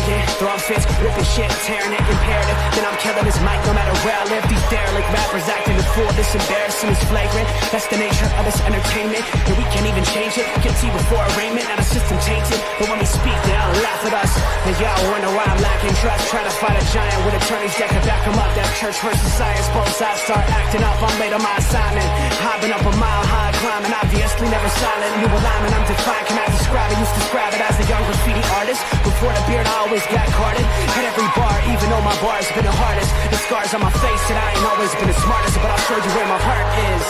arrogant, throwing fits, ripping shit, tearing it, imperative. Then I'm killing this mic no matter where I live. These derelict rappers acting the fool, this embarrassing is flagrant. That's the nature of this entertainment, and we can't even change it. Guilty before arraignment, now the system tainted. But when we speak, they all laugh at us. And y'all wonder why I'm lacking trust. Try to fight a giant with attorneys that can back them up. That's church versus science, both sides start acting up. I'm late on my assignment, hopping up a mile high, climbing, obviously never silent. New alignment, I'm defiant, can I describe it? Used to describe it as a young graffiti artist. Before the beard, I always got carded. At every bar, even though my bar's been the hardest. The scars on my face that I ain't always been the smartest, but I'll show you where my heart is.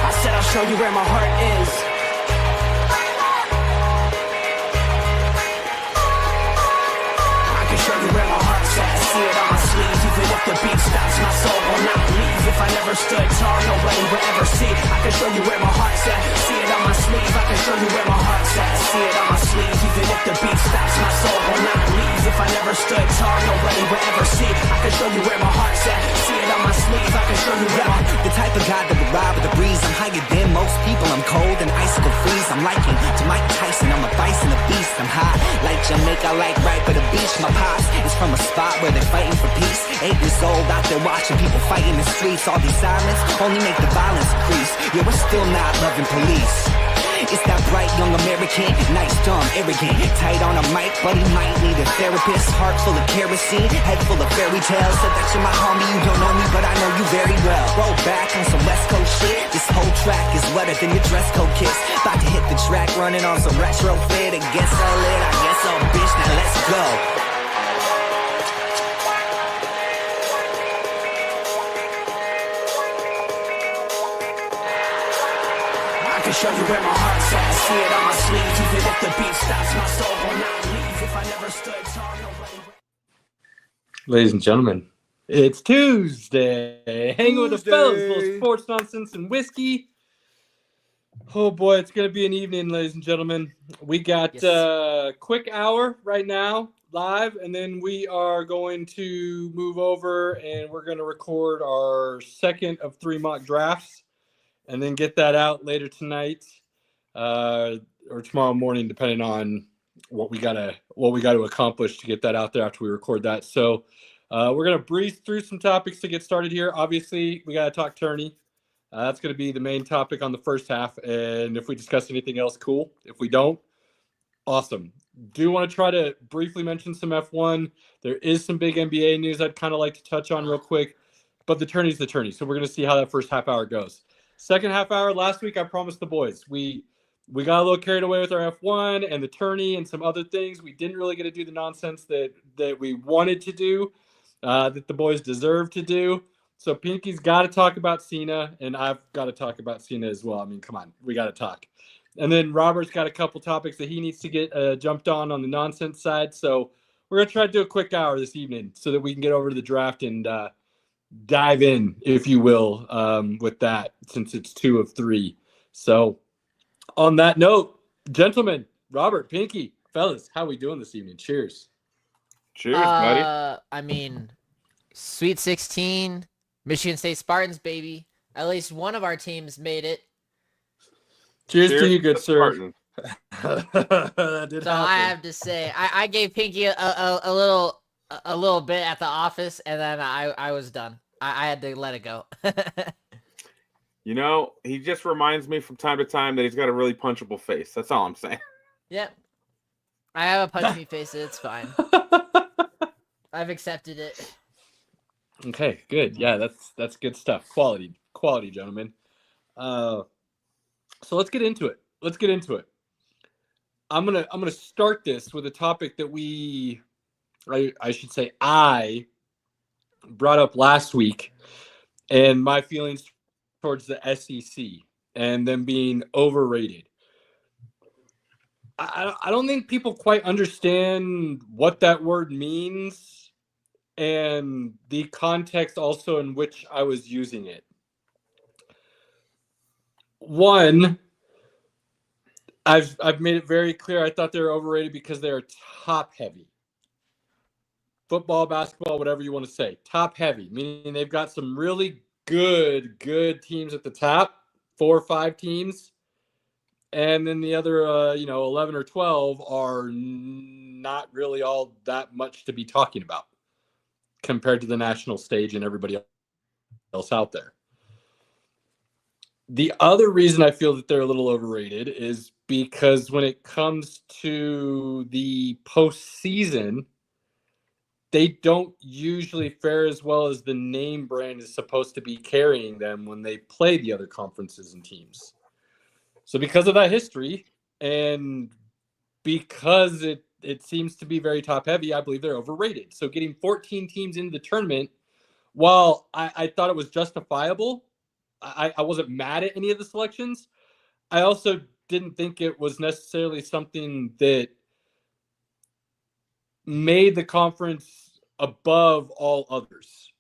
I said I'll show you where my heart is. I can show you where my heart's at. See it on my sleeve, even if the beat stops, my soul will not leave. If I never stood tall, nobody will ever see. I can show you where my heart's at. See it on my sleeve, I can show you where my heart's at. See it on my sleeve, even if the beat stops, my soul will not leave. If I never stood tall, nobody will ever see. I can show you where my heart's at. See it on my sleeve, I can show you where my... The type of guy that would ride with the breeze. I'm higher than most people, I'm cold and icicle freeze. I'm liking to Mike Tyson, I'm a bison, a beast. I'm hot like Jamaica, like right by the beach. My pops is from a spot where they're fighting for peace. 8 years old, out there watching people fight in the streets. All these sirens only make the violence increase. Yeah, we're still not loving police. It's that bright young American, nice, dumb, arrogant. Tight on a mic, but he might need a therapist. Heart full of kerosene, head full of fairy tales. Said that you're my homie, you don't know me, but I know you very well. Roll back on some West Coast shit. This whole track is wetter than your dress code kiss. About to hit the track, running on some retrofit. It gets so lit, I guess so, bitch, now let's go. I can show you where my heart's at. See it on my sleeve, even if the beat stops, my soul will not leave. If I never stood tall, nobody... Ladies and gentlemen, it's Tuesday. Hanging with the fellas, little sports nonsense and whiskey. Oh boy, it's gonna be an evening, ladies and gentlemen. We got a quick hour right now live, and then we are going to move over and we're going to record our second of 3 mock drafts. And then get that out later tonight or tomorrow morning, depending on what we gotta accomplish to get that out there after we record that. So we're gonna breeze through some topics to get started here. Obviously, we gotta talk tourney. That's gonna be the main topic on the first half. And if we discuss anything else, cool. If we don't, awesome. Do want to try to briefly mention some F1. There is some big NBA news I'd kind of like to touch on real quick, but the tourney's the tourney. So we're gonna see how that first half hour goes. Second half hour, last week I promised the boys. We got a little carried away with our F1 and the tourney and some other things. We didn't really get to do the nonsense that we wanted to do, that the boys deserve to do. So Pinky's got to talk about Cena, and I've got to talk about Cena as well. I mean, come on, we got to talk. And then Robert's got a couple topics that he needs to get jumped on the nonsense side. So we're going to try to do a quick hour this evening so that we can get over to the draft and dive in, if you will, with that, since it's 2 of 3. So on that note, gentlemen, Robert, Pinky, fellas, how we doing this evening? Cheers. Cheers, buddy. I mean, Sweet 16, Michigan State Spartans, baby. At least one of our teams made it. Cheers to you, good sir. So I have to say, I gave Pinky a little bit at the office, and then I was done. I had to let it go. You know, he just reminds me from time to time that he's got a really punchable face. That's all I'm saying. Yep. I have a punchy face. It's fine. I've accepted it. Okay, good. Yeah, that's good stuff. Quality, gentlemen. So let's get into it. I'm gonna start this with a topic that I should say I brought up last week, and my feelings towards the SEC and them being overrated. I don't think people quite understand what that word means and the context also in which I was using it. One, I've made it very clear I thought they were overrated because they're top heavy. Football, basketball, whatever you want to say. Top heavy, meaning they've got some really good teams at the top, 4 or 5 teams. And then the other, 11 or 12 are not really all that much to be talking about compared to the national stage and everybody else out there. The other reason I feel that they're a little overrated is because when it comes to the postseason, they don't usually fare as well as the name brand is supposed to be carrying them when they play the other conferences and teams. So because of that history and because it seems to be very top heavy, I believe they're overrated. So getting 14 teams into the tournament, while I thought it was justifiable, I wasn't mad at any of the selections. I also didn't think it was necessarily something that made the conference above all others,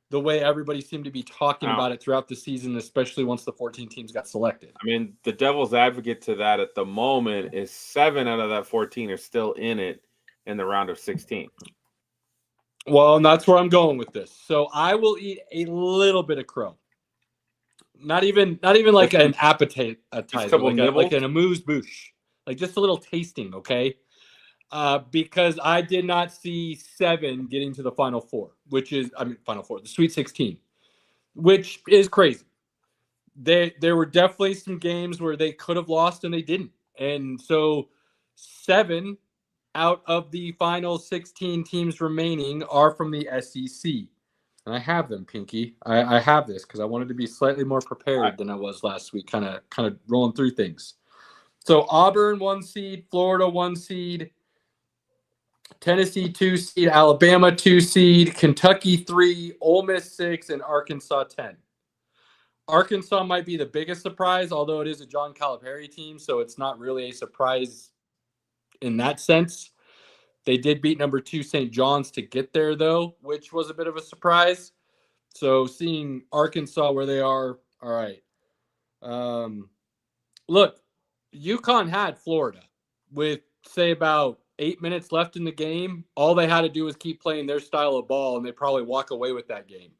the way everybody seemed to be talking about it throughout the season, especially once the 14 teams got selected. I mean, the devil's advocate to that at the moment is 7 out of that 14 are still in it in the round of 16. Well, and that's where I'm going with this. So I will eat a little bit of crow. Not even like an appetizer, like an amuse-bouche, like just a little tasting, okay? Because I did not see 7 getting to the Final Four, the Sweet 16, which is crazy. There were definitely some games where they could have lost and they didn't. And so 7 out of the final 16 teams remaining are from the SEC. And I have them, Pinky. I have this because I wanted to be slightly more prepared than I was last week, kind of rolling through things. So Auburn 1 seed, Florida 1 seed, Tennessee 2 seed, Alabama 2 seed, Kentucky 3, Ole Miss 6, and Arkansas 10. Arkansas might be the biggest surprise, although it is a John Calipari team, so it's not really a surprise in that sense. They did beat number 2 St. John's to get there, though, which was a bit of a surprise. So seeing Arkansas where they are, all right. Look, UConn had Florida with, say, about 8 minutes left in the game. All they had to do was keep playing their style of ball, and they probably walk away with that game.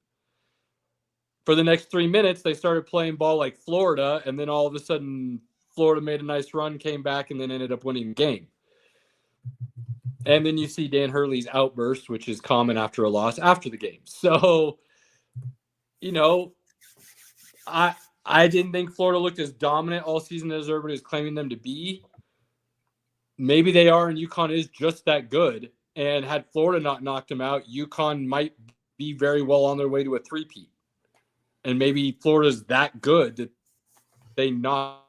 For the next 3 minutes, they started playing ball like Florida, and then all of a sudden, Florida made a nice run, came back, and then ended up winning the game. And then you see Dan Hurley's outburst, which is common after a loss after the game. So, I didn't think Florida looked as dominant all season as everybody was claiming them to be. Maybe they are, and UConn is just that good. And had Florida not knocked them out, UConn might be very well on their way to a three-peat. And maybe Florida's that good that they knock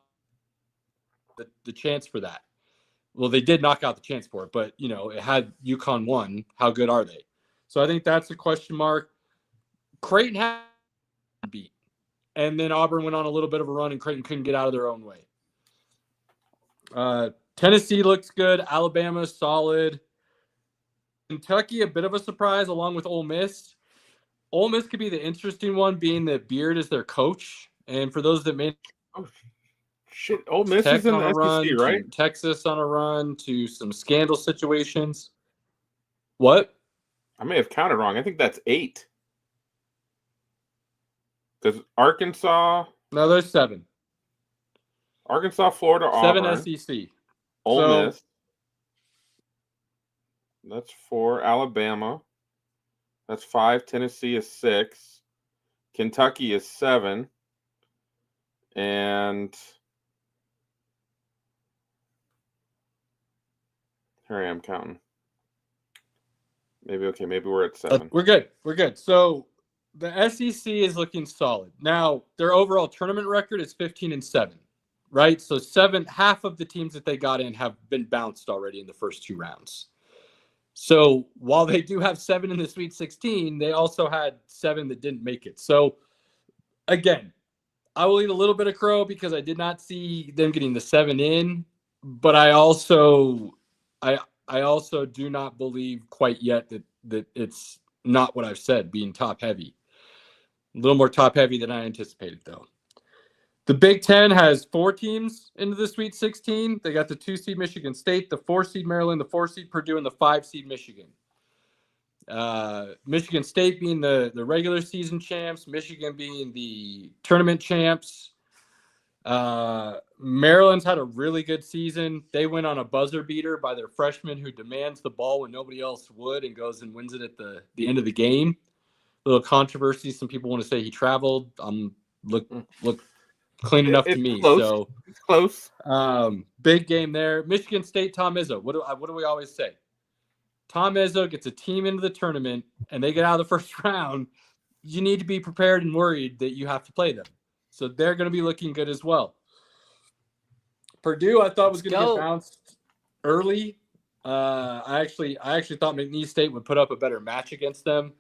the chance for that. Well, they did knock out the chance for it, but, it had UConn won. How good are they? So I think that's a question mark. Creighton had beat. And then Auburn went on a little bit of a run, and Creighton couldn't get out of their own way. Tennessee looks good. Alabama, solid. Kentucky, a bit of a surprise, along with Ole Miss. Ole Miss could be the interesting one, being that Beard is their coach. And for those that may shit, Ole Miss is in the SEC, right? Texas on a run to some scandal situations. What? I may have counted wrong. I think that's 8. Because Arkansas. No, there's 7. Arkansas, Florida, Auburn. 7 SEC. Ole Miss. That's 4. Alabama. That's 5. Tennessee is 6. Kentucky is 7. And here I am counting. Maybe we're at 7. We're good. So the SEC is looking solid. Now, their overall tournament record is 15-7, right? So half of the teams that they got in have been bounced already in the first 2 rounds. So while they do have 7 in the Sweet 16, they also had 7 that didn't make it. So again, I will eat a little bit of crow because I did not see them getting the 7 in, but I also do not believe quite yet that it's not what I've said, being top heavy. A little more top heavy than I anticipated, though. The Big Ten has 4 teams into the Sweet 16. They got the 2 seed Michigan State, the 4 seed Maryland, the 4 seed Purdue, and the 5 seed Michigan. Michigan State being the regular season champs, Michigan being the tournament champs. Maryland's had a really good season. They went on a buzzer beater by their freshman who demands the ball when nobody else would and goes and wins it at the end of the game. A little controversy. Some people want to say he traveled. Look clean enough to me. Close. So It's close. Big game there. Michigan State, Tom Izzo. What do we always say? Tom Izzo gets a team into the tournament and they get out of the first round. You need to be prepared and worried that you have to play them. So they're going to be looking good as well. Purdue, I thought was going to get bounced early. I actually thought McNeese State would put up a better match against them.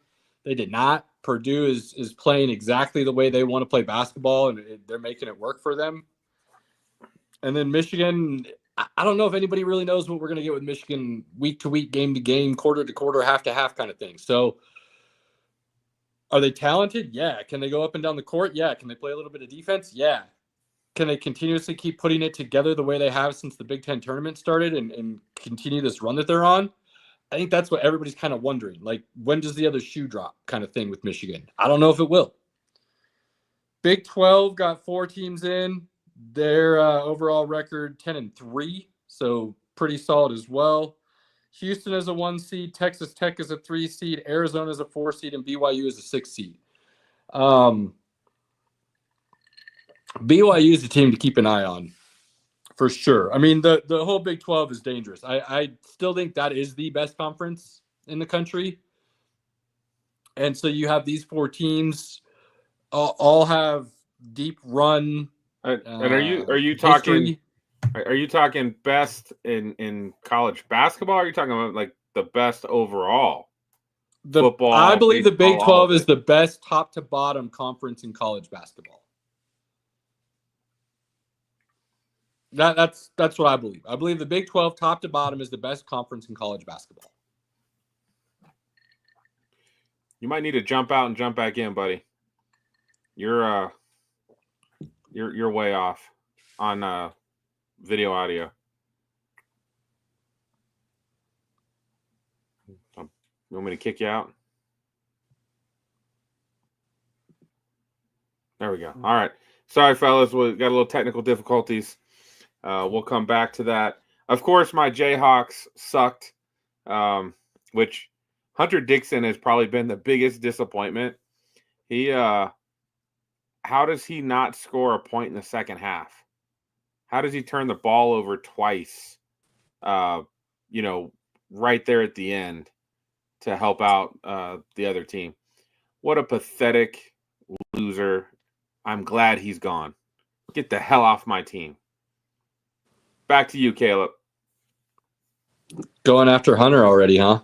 They did not. Purdue is playing exactly the way they want to play basketball, and they're making it work for them. And then Michigan, I don't know if anybody really knows what we're going to get with Michigan week to week, game to game, quarter to quarter, half to half kind of thing. So are they talented? Yeah. Can they go up and down the court? Yeah. Can they play a little bit of defense? Yeah. Can they continuously keep putting it together the way they have since the Big Ten tournament started and continue this run that they're on? I think that's what everybody's kind of wondering. Like, when does the other shoe drop kind of thing with Michigan? I don't know if it will. Big 12 got 4 teams in. Their overall record 10-3, so pretty solid as well. Houston is a 1 seed. Texas Tech is a 3 seed. Arizona is a 4 seed, and BYU is a 6 seed. BYU is a team to keep an eye on, for sure. I mean, the whole Big 12 is dangerous. I still think that is the best conference in the country. And so you have these 4 teams all have deep run. And are you talking best in college basketball? Or are you talking about like the best overall? Football. I believe the Big 12 is the best top to bottom conference in college basketball. That's what I believe. I believe the Big 12 top to bottom is the best conference in college basketball. You might need to jump out and jump back in, buddy. You're way off on video audio. You want me to kick you out? There we go. All right. Sorry, fellas. We got a little technical difficulties. We'll come back to that. Of course, my Jayhawks sucked, which Hunter Dixon has probably been the biggest disappointment. How does he not score a point in the second half? How does he turn the ball over twice, right there at the end to help out the other team? What a pathetic loser. I'm glad he's gone. Get the hell off my team. Back to you, Caleb. Going after Hunter already, huh?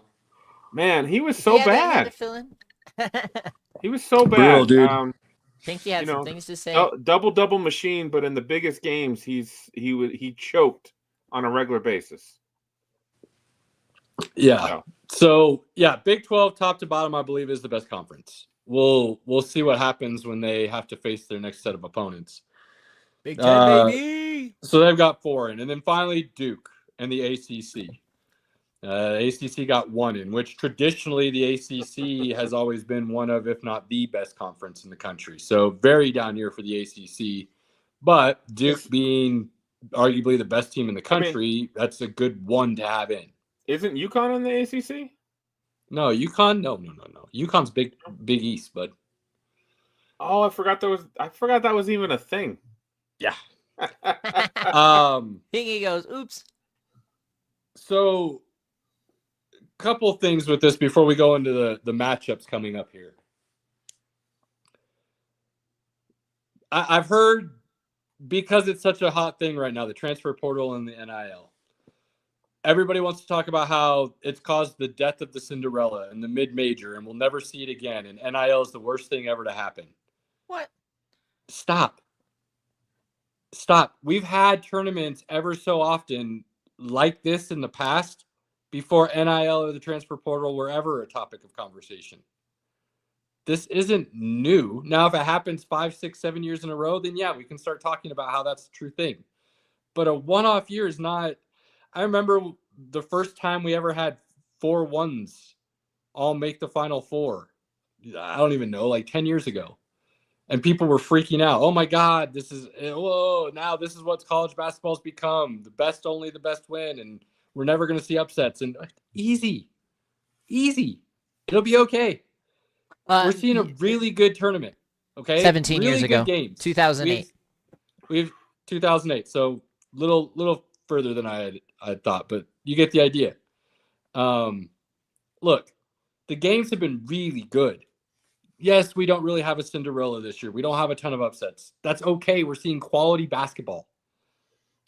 Man, he was so bad. He was so bad. Brutal, dude. I think he had some things to say. Double machine, but in the biggest games, he choked on a regular basis. Yeah. So Big 12 top to bottom, I believe, is the best conference. We'll see what happens when they have to face their next set of opponents. Big 10, baby. So they've got 4 in, and then finally Duke and the ACC. ACC got 1 in, which traditionally the ACC has always been one of, if not the best conference in the country. So very down here for the ACC. But Duke being arguably the best team in the country, that's a good one to have in. Isn't UConn in the ACC? No, UConn. No. UConn's Big East, bud. Oh, I forgot that was even a thing. Yeah. Hingy goes, oops. So, couple things with this before we go into the matchups coming up here. I've heard, because it's such a hot thing right now, the transfer portal and the NIL. Everybody wants to talk about how it's caused the death of the Cinderella and the mid-major, and we'll never see it again. And NIL is the worst thing ever to happen. What? Stop. We've had tournaments ever so often like this in the past before NIL or the transfer portal were ever a topic of conversation. This isn't new. Now, if it happens 5, 6, 7 years in a row, then yeah, we can start talking about how that's the true thing. But a one-off year is not. I remember the first time we ever had 4 ones all make the Final Four. I don't even know, like 10 years ago. And people were freaking out. Oh my God, now this is what college basketball's become. Only the best win, and we're never going to see upsets. And easy. It'll be okay. We're seeing a really good tournament. Okay, 17 really years good ago, games. 2008. We have 2008, so little further than I had thought, but you get the idea. Look, the games have been really good. Yes, we don't really have a Cinderella this year. We don't have a ton of upsets. That's okay. We're seeing quality basketball.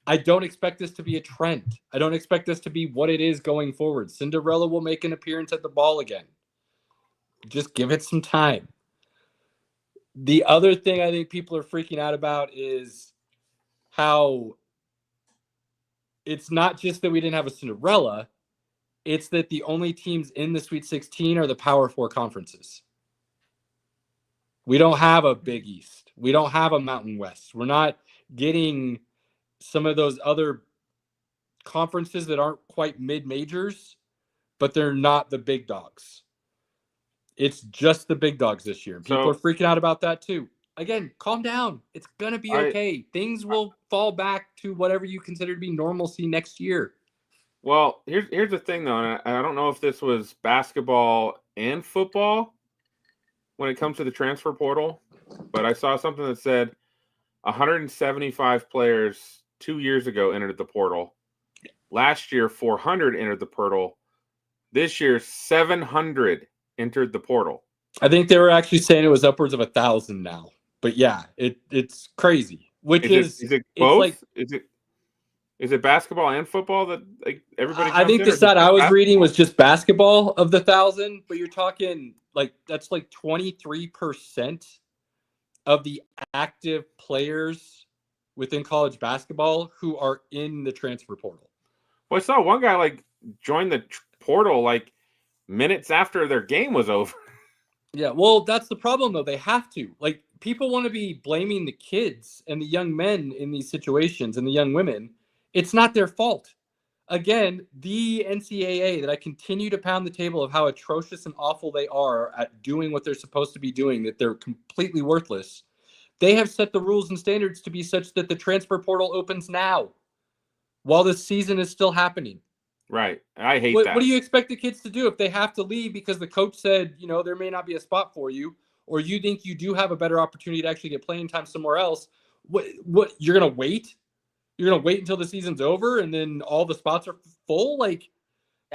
I don't expect this to be a trend. I don't expect this to be what it is going forward. Cinderella will make an appearance at the ball again. Just give it some time. The other thing I think people are freaking out about is how it's not just that we didn't have a Cinderella. It's that the only teams in the Sweet 16 are the Power 4 conferences. We don't have a Big East. We don't have a Mountain West. We're not getting some of those other conferences that aren't quite mid-majors, but they're not the big dogs. It's just the big dogs this year. People are freaking out about that too. Again, calm down. It's going to be okay. Things will fall back to whatever you consider to be normalcy next year. Well, here's the thing, though, and I don't know if this was basketball and football when it comes to the transfer portal, but I saw something that said 175 players 2 years ago entered the portal. Last year, 400 entered the portal. This year, 700 entered the portal. I think they were actually saying it was upwards of 1,000 now. But yeah, it's crazy. Is it both? Is it basketball and football that like everybody? I think the stat I was reading was just basketball of the 1,000, but you're talking that's 23% of the active players within college basketball who are in the transfer portal. Well, I saw one guy join the portal minutes after their game was over. Yeah, well, that's the problem though. They have to. People want to be blaming the kids and the young men in these situations and the young women. It's not their fault. Again, the NCAA that I continue to pound the table of how atrocious and awful they are at doing what they're supposed to be doing, that they're completely worthless. They have set the rules and standards to be such that the transfer portal opens now while the season is still happening. Right. I hate that. What do you expect the kids to do if they have to leave because the coach said, there may not be a spot for you, or you think you do have a better opportunity to actually get playing time somewhere else? What you're going to wait? You're going to wait until the season's over and then all the spots are full?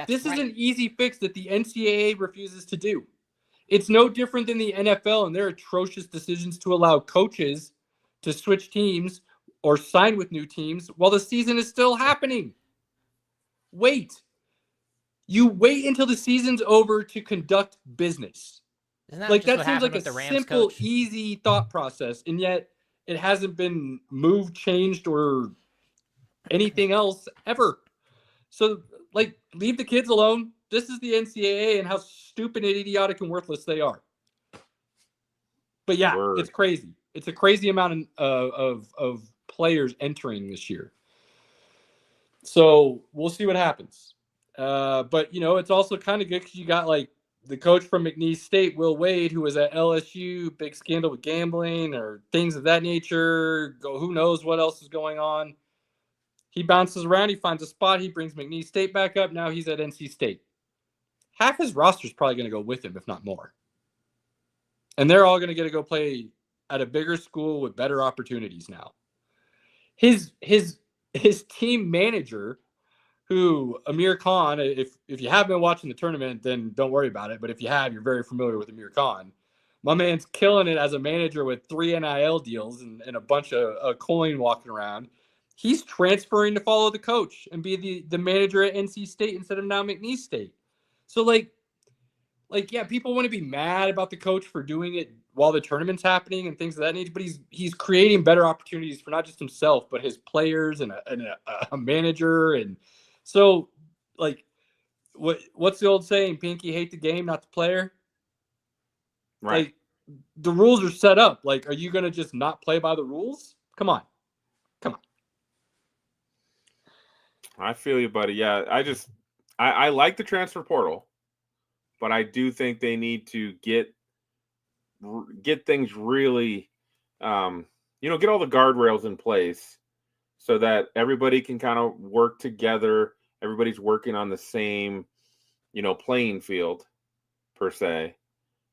This is an easy fix that the NCAA refuses to do. It's no different than the NFL and their atrocious decisions to allow coaches to switch teams or sign with new teams while the season is still happening. Wait. You wait until the season's over to conduct business. Isn't that seems like a simple, easy thought process, and yet it hasn't been moved, changed, or anything else ever. So, leave the kids alone. This is the NCAA and how stupid and idiotic and worthless they are. But yeah, It's crazy. It's a crazy amount of players entering this year. So we'll see what happens. But, it's also kind of good because you got the coach from McNeese State, Will Wade, who was at LSU, big scandal with gambling or things of that nature. Who knows what else is going on. He bounces around. He finds a spot. He brings McNeese State back up. Now he's at NC State. Half his roster is probably going to go with him, if not more. And they're all going to get to go play at a bigger school with better opportunities now. His team manager, who Amir Khan, if you have been watching the tournament, then don't worry about it. But if you have, you're very familiar with Amir Khan. My man's killing it as a manager with 3 NIL deals and a bunch of coin walking around. He's transferring to follow the coach and be the manager at NC State instead of now McNeese State. So yeah, people want to be mad about the coach for doing it while the tournament's happening and things of that nature, but he's creating better opportunities for not just himself, but his players and a manager. And so what's the old saying? Pinky, hate the game, not the player. Right. The rules are set up. Are you going to just not play by the rules? Come on. I feel you, buddy. Yeah, I like the transfer portal, but I do think they need to get things really get all the guardrails in place so that everybody can kind of work together. Everybody's working on the same, playing field per se.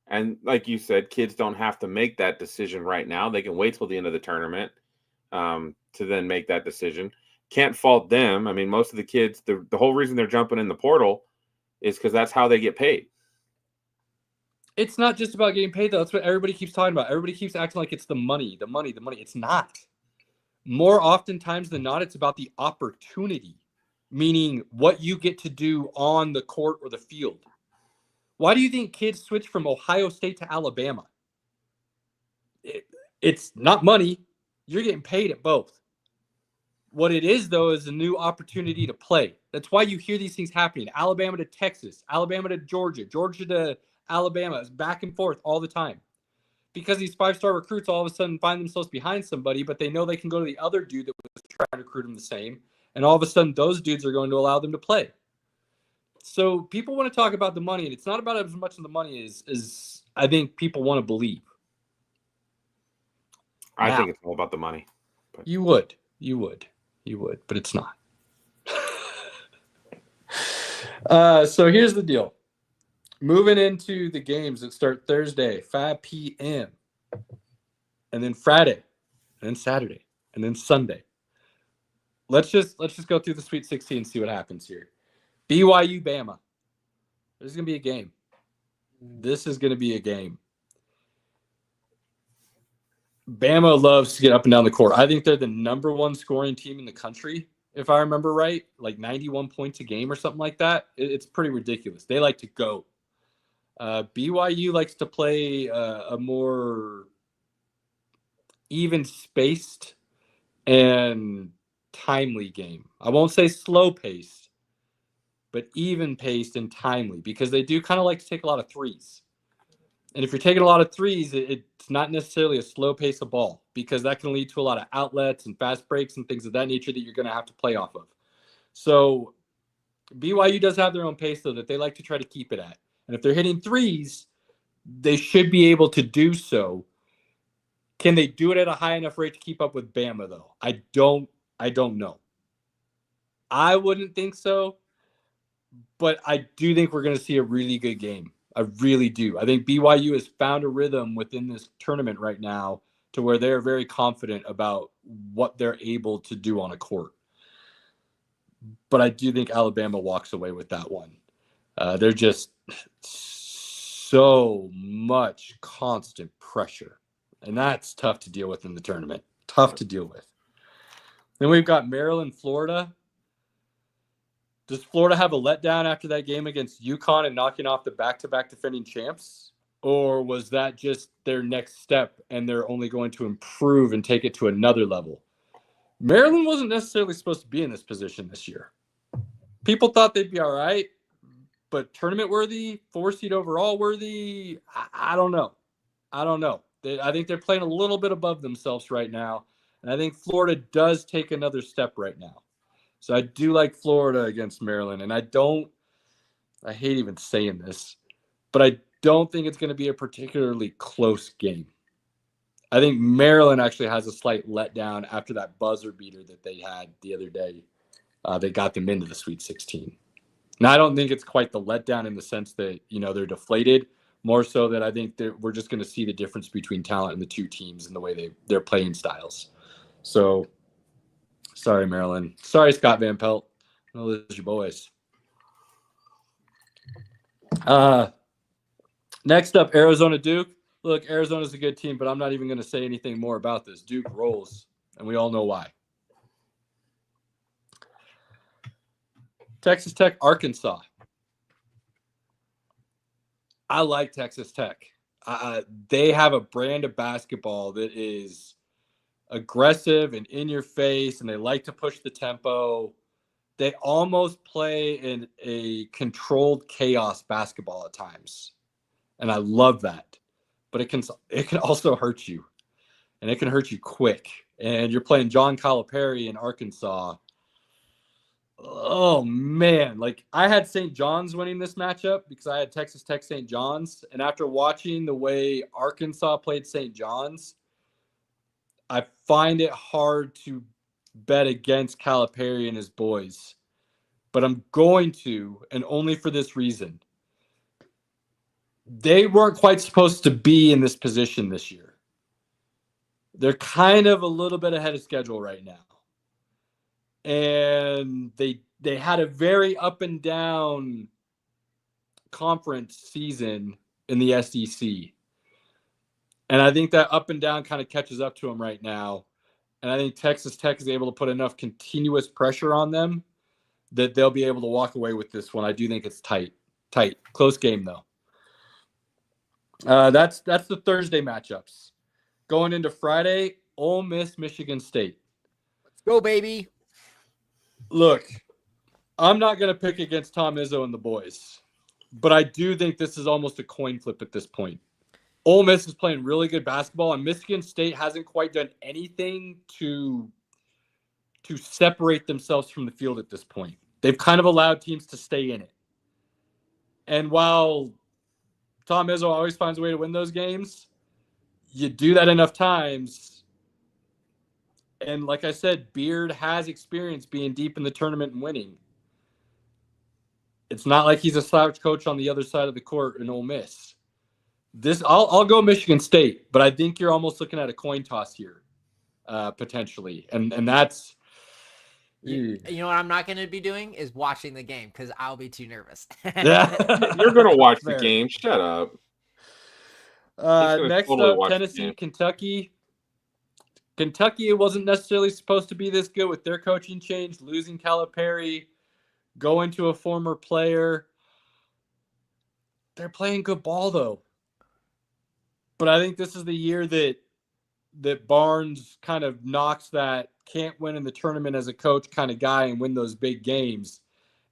And like you said, kids don't have to make that decision right now. They can wait till the end of the tournament to then make that decision. Can't fault them. I mean, most of the kids, the whole reason they're jumping in the portal is because that's how they get paid. It's not just about getting paid, though. That's what everybody keeps talking about. Everybody keeps acting like it's the money. It's not. More oftentimes than not, it's about the opportunity, meaning what you get to do on the court or the field. Why do you think kids switch from Ohio State to Alabama? It's not money. You're getting paid at both. What it is, though, is a new opportunity to play. That's why you hear these things happening. Alabama to Texas, Alabama to Georgia, Georgia to Alabama. It's back and forth all the time. Because these 5-star recruits all of a sudden find themselves behind somebody, but they know they can go to the other dude that was trying to recruit them the same. And all of a sudden, those dudes are going to allow them to play. So people want to talk about the money, and it's not about as much of the money as I think people want to believe. I think it's all about the money. But you would, but it's not. So here's the deal. Moving into the games that start Thursday, 5 p.m., and then Friday, and then Saturday, and then Sunday. Let's just go through the Sweet 16 and see what happens here. BYU, Bama. This is going to be a game. This is going to be a game. Bama loves to get up and down the court. I think they're the number one scoring team in the country, if I remember right, like 91 points a game or something like that. It's pretty ridiculous. They like to go. BYU likes to play a more even-spaced and timely game. I won't say slow-paced, but even-paced and timely, because they do kind of like to take a lot of threes. And if you're taking a lot of threes, it's not necessarily a slow pace of ball, because that can lead to a lot of outlets and fast breaks and things of that nature that you're going to have to play off of. So BYU does have their own pace, though, that they like to try to keep it at. And if they're hitting threes, they should be able to do so. Can they do it at a high enough rate to keep up with Bama, though? I don't know. I wouldn't think so, but I do think we're going to see a really good game. I really do. I think BYU has found a rhythm within this tournament right now to where they're very confident about what they're able to do on a court. But I do think Alabama walks away with that one. They're just so much constant pressure, and that's tough to deal with in the tournament. Tough to deal with. Then we've got Maryland, Florida. Does Florida have a letdown after that game against UConn and knocking off the back-to-back defending champs? Or was that just their next step and they're only going to improve and take it to another level? Maryland wasn't necessarily supposed to be in this position this year. People thought they'd be all right, but tournament worthy, 4-seed overall worthy, I don't know. I think they're playing a little bit above themselves right now. And I think Florida does take another step right now. So I do like Florida against Maryland, and I hate even saying this, but I don't think it's going to be a particularly close game. I think Maryland actually has a slight letdown after that buzzer beater that they had the other day. They got them into the Sweet 16. Now, I don't think it's quite the letdown in the sense that, they're deflated, more so that I think that we're just going to see the difference between talent in the two teams and the way their playing styles. So, sorry, Maryland. Sorry, Scott Van Pelt. Those are your boys. Next up, Arizona Duke. Look, Arizona's a good team, but I'm not even going to say anything more about this. Duke rolls, and we all know why. Texas Tech, Arkansas. I like Texas Tech. They have a brand of basketball that is aggressive and in your face, and they like to push the tempo. They almost play in a controlled chaos basketball at times, and I love that. But it can also hurt you, and it can hurt you quick. And you're playing John Calipari in Arkansas. Oh man, I had St. John's winning this matchup because I had Texas Tech St. John's, and after watching the way Arkansas played St. John's, I find it hard to bet against Calipari and his boys, but I'm going to, and only for this reason. They weren't quite supposed to be in this position this year. They're kind of a little bit ahead of schedule right now. And they had a very up and down conference season in the SEC. And I think that up and down kind of catches up to them right now. And I think Texas Tech is able to put enough continuous pressure on them that they'll be able to walk away with this one. I do think it's tight. Close game, though. That's the Thursday matchups. Going into Friday, Ole Miss, Michigan State. Let's go, baby. Look, I'm not going to pick against Tom Izzo and the boys, but I do think this is almost a coin flip at this point. Ole Miss is playing really good basketball, and Michigan State hasn't quite done anything to separate themselves from the field at this point. They've kind of allowed teams to stay in it. And while Tom Izzo always finds a way to win those games, you do that enough times. And like I said, Beard has experience being deep in the tournament and winning. It's not like he's a slouch coach on the other side of the court in Ole Miss. I'll go Michigan State, but I think you're almost looking at a coin toss here, potentially. And that's You know what I'm not going to be doing is watching the game because I'll be too nervous. You're going to watch the game. Shut up. Next up, Tennessee, Kentucky. Kentucky wasn't necessarily supposed to be this good with their coaching change, losing Calipari, going to a former player. They're playing good ball, though. But I think this is the year that Barnes kind of knocks that can't win in the tournament as a coach kind of guy and win those big games.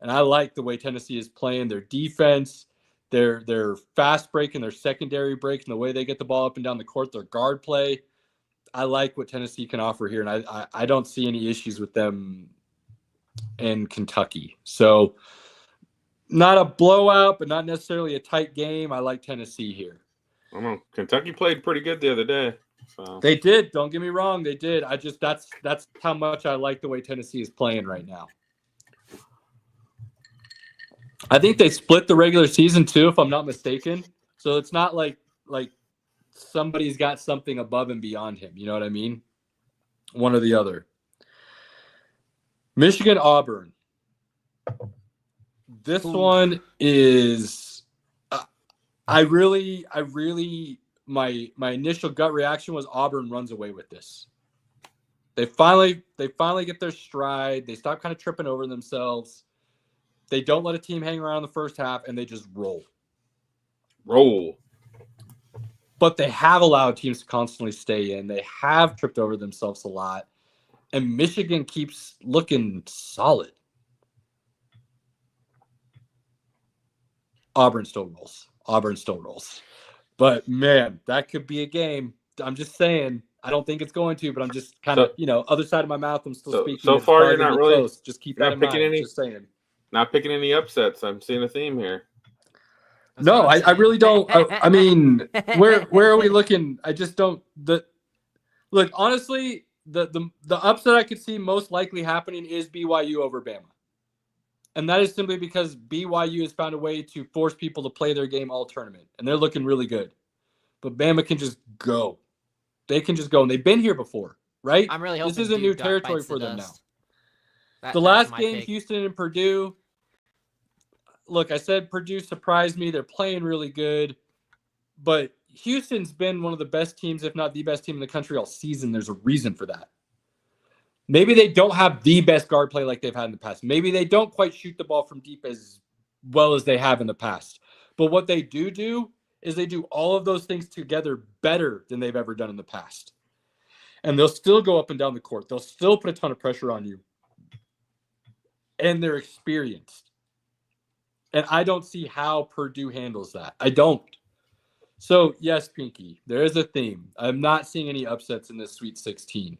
And I like the way Tennessee is playing. Their defense, their fast break and their secondary break and the way they get the ball up and down the court, their guard play. I like what Tennessee can offer here, and I don't see any issues with them in Kentucky. So not a blowout, but not necessarily a tight game. I like Tennessee here. I don't know. Kentucky played pretty good the other day. So. They did. Don't get me wrong. They did. That's how much I like the way Tennessee is playing right now. I think they split the regular season too, if I'm not mistaken. So it's not like somebody's got something above and beyond him. You know what I mean? One or the other. Michigan, Auburn. This one is my initial gut reaction was Auburn runs away with this. They finally get their stride. They stop kind of tripping over themselves. They don't let a team hang around the first half, and they just roll. But they have allowed teams to constantly stay in. They have tripped over themselves a lot. And Michigan keeps looking solid. Auburn still rolls. But, man, that could be a game. I'm just saying. I don't think it's going to, but I'm just kind of, other side of my mouth, I'm still speaking. So far, you're not really close. Just keep that in mind. Just saying. Not picking any upsets. I'm seeing a theme here. No, I really don't. I mean, where are we looking? I just don't. Look, honestly, the upset I could see most likely happening is BYU over Bama. And that is simply because BYU has found a way to force people to play their game all tournament. And they're looking really good. But Bama can just go. They can just go. And they've been here before, right? I'm really hoping this isn't new territory for them now. The last game, Houston and Purdue. Look, I said Purdue surprised me. They're playing really good. But Houston's been one of the best teams, if not the best team in the country all season. There's a reason for that. Maybe they don't have the best guard play like they've had in the past. Maybe they don't quite shoot the ball from deep as well as they have in the past. But what they do is they do all of those things together better than they've ever done in the past. And they'll still go up and down the court. They'll still put a ton of pressure on you. And they're experienced. And I don't see how Purdue handles that. I don't. So, yes, Pinky, there is a theme. I'm not seeing any upsets in this Sweet 16.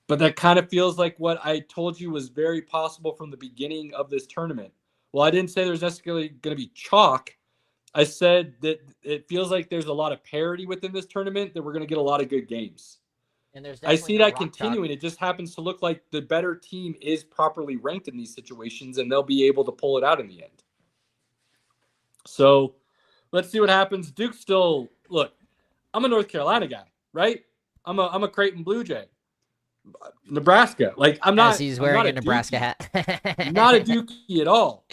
But that kind of feels like what I told you was very possible from the beginning of this tournament. Well, I didn't say there's necessarily going to be chalk. I said that it feels like there's a lot of parity within this tournament, that we're going to get a lot of good games. And there's I definitely see no that rock continuing. It just happens to look like the better team is properly ranked in these situations, and they'll be able to pull it out in the end. So let's see what happens. Duke still look. I'm a North Carolina guy, right? I'm a Creighton Blue Jay. Nebraska, like I'm As not. he's I'm wearing not a Nebraska Dookie. hat. Not a Dookie at all.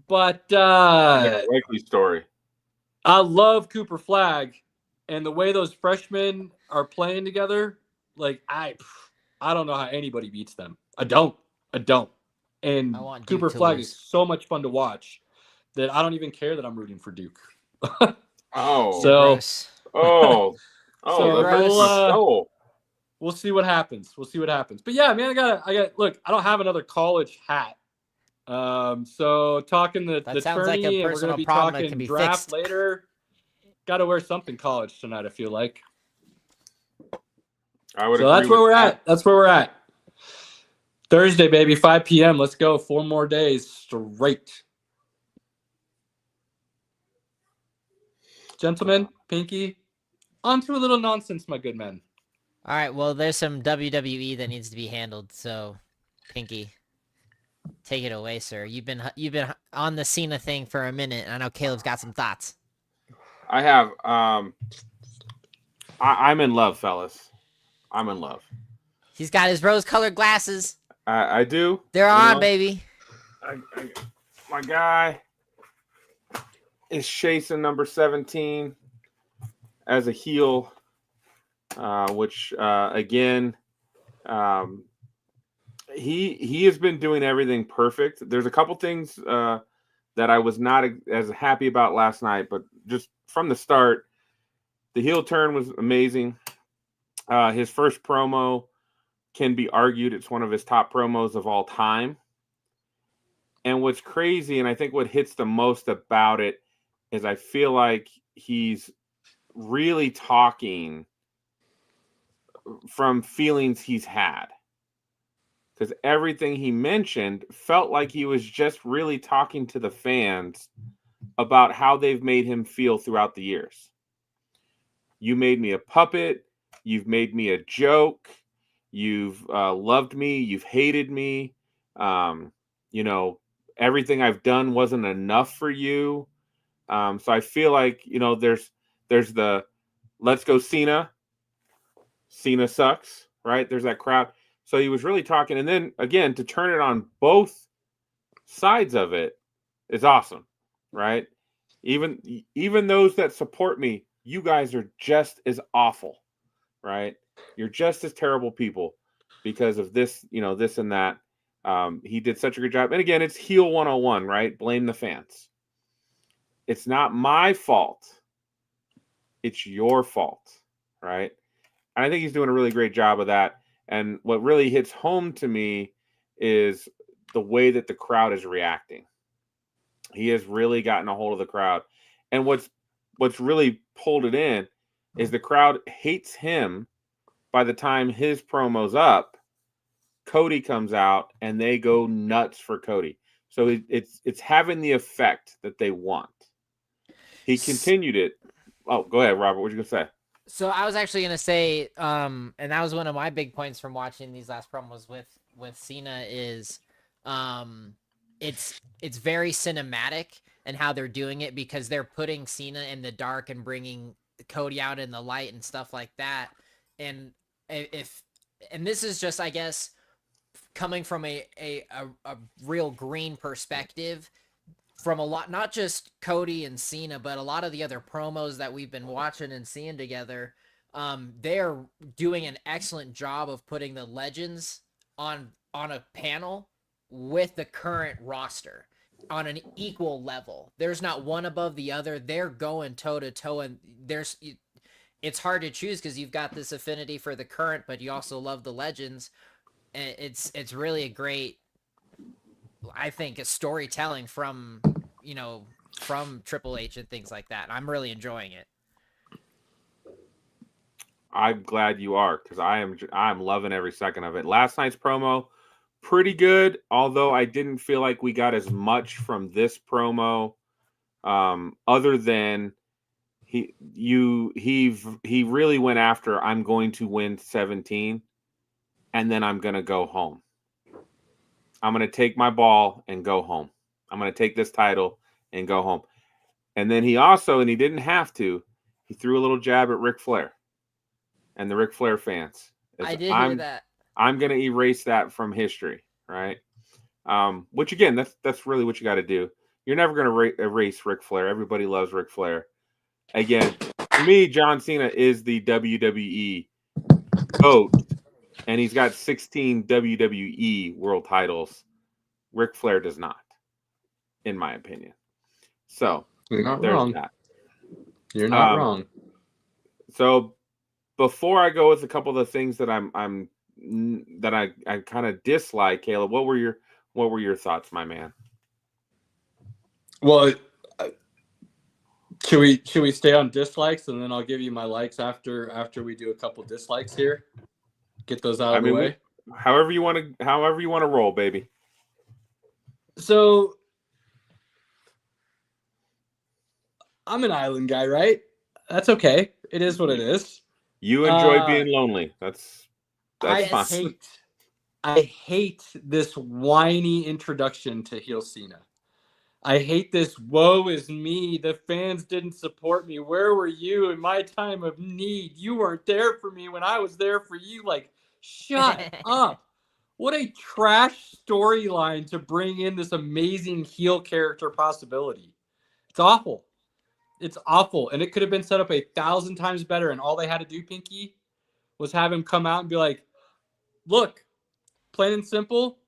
But Likely story. I love Cooper Flagg, and the way those freshmen are playing together. Like I don't know how anybody beats them. I don't. And I want Cooper Duke to Flagg lose. is so much fun to watch that I don't even care that I'm rooting for Duke. Oh, You're So gross. oh, So that hurts my soul. we'll see what happens. But yeah, man, I got. Look, I don't have another college hat. So talking the That sounds like a tourney, and we're gonna personal be problem that talking can be draft fixed. later. Got to wear something college tonight. I feel like. I would So agree that's where with we're that. at. That's where we're at. Thursday, baby, 5 p.m. Let's go. 4 more days straight. Gentlemen, Pinky, on to a little nonsense, my good men. All right, well, there's some WWE that needs to be handled. So, Pinky, take it away, sir. You've been on the Cena thing for a minute. And I know Caleb's got some thoughts. I have. I'm in love, fellas. I'm in love. He's got his rose-colored glasses. I do. They're You on, know, baby. my guy is chasing number 17 as a heel, which again, he has been doing everything perfect. There's a couple things that I was not as happy about last night, but just from the start, the heel turn was amazing. His first promo can be argued it's one of his top promos of all time. And what's crazy, and I think what hits the most about it, is I feel like he's really talking from feelings he's had. Because everything he mentioned felt like he was just really talking to the fans about how they've made him feel throughout the years. You made me a puppet. You've made me a joke. You've loved me. You've hated me. Everything I've done wasn't enough for you. So I feel like, there's the let's go Cena. Cena sucks, right? There's that crowd. So he was really talking. And then, again, to turn it on both sides of it is awesome, right? Even those that support me, you guys are just as awful, right? You're just as terrible people because of this, this and that. He did such a good job. And again, it's heel 101, right? Blame the fans. It's not my fault. It's your fault, right? And I think he's doing a really great job of that. And what really hits home to me is the way that the crowd is reacting. He has really gotten a hold of the crowd. And what's really pulled it in is the crowd hates him by the time his promo's up. Cody comes out and they go nuts for Cody. So it's having the effect that they want. He continued it. Oh, go ahead, Robert. What you gonna say? So I was actually gonna say, and that was one of my big points from watching these last promos with Cena is, it's very cinematic and how they're doing it because they're putting Cena in the dark and bringing Cody out in the light and stuff like that. And this is just, I guess, coming from a real green perspective. From a lot, not just Cody and Cena, but a lot of the other promos that we've been watching and seeing together, they're doing an excellent job of putting the legends on a panel with the current roster on an equal level. There's not one above the other. They're going toe to toe, and it's hard to choose because you've got this affinity for the current, but you also love the legends. And it's really a great, I think, a storytelling from Triple H and things like that. I'm really enjoying it. I'm glad you are, because I'm loving every second of it. Last night's promo, pretty good, although I didn't feel like we got as much from this promo, other than he really went after, I'm going to win 17 and then I'm going to go home. I'm going to take my ball and go home. I'm going to take this title and go home. And then he also, and he didn't have to, he threw a little jab at Ric Flair and the Ric Flair fans. I did hear that. I'm going to erase that from history, right? Which again, that's really what you got to do. You're never going to erase Ric Flair. Everybody loves Ric Flair. Again, for me, John Cena is the WWE GOAT, and he's got 16 WWE world titles. Ric Flair does not, in my opinion. So you're not there's wrong. that. You're not wrong. So before I go with a couple of the things that I kind of dislike, Caleb, what were your thoughts, my man? Well, should we stay on dislikes, and then I'll give you my likes after we do a couple dislikes here? Get those out of the way. However you want to roll, baby. So I'm an island guy, right? That's okay. It is what it is. You enjoy being lonely. That's fine. I hate this whiny introduction to heel Cena. I hate this, woe is me. The fans didn't support me. Where were you in my time of need? You weren't there for me when I was there for you. Like, shut up. What a trash storyline to bring in this amazing heel character possibility. It's awful. It's awful. And it could have been set up 1,000 times better. And all they had to do, Pinky, was have him come out and be like, look, plain and simple,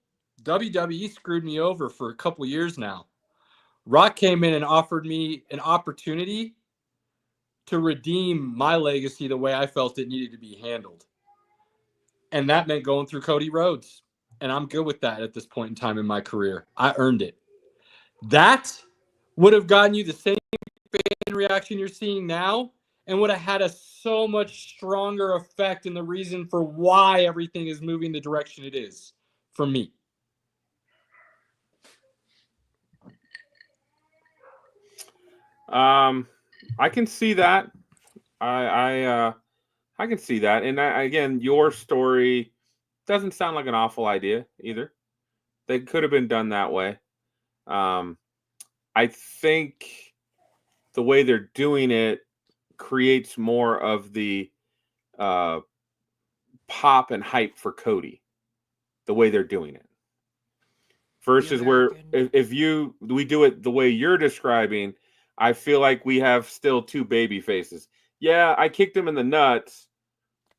WWE screwed me over for a couple years now. Rock came in and offered me an opportunity to redeem my legacy the way I felt it needed to be handled. And that meant going through Cody Rhodes. And I'm good with that at this point in time in my career. I earned it. That would have gotten you the same fan reaction you're seeing now and would have had a so much stronger effect in the reason for why everything is moving the direction it is for me. I can see that. I can see that. And again, your story doesn't sound like an awful idea either. They could have been done that way. I think the way they're doing it creates more of the pop and hype for Cody. The way they're doing it. Versus where if we do it the way you're describing, I feel like we have still two baby faces. Yeah, I kicked him in the nuts,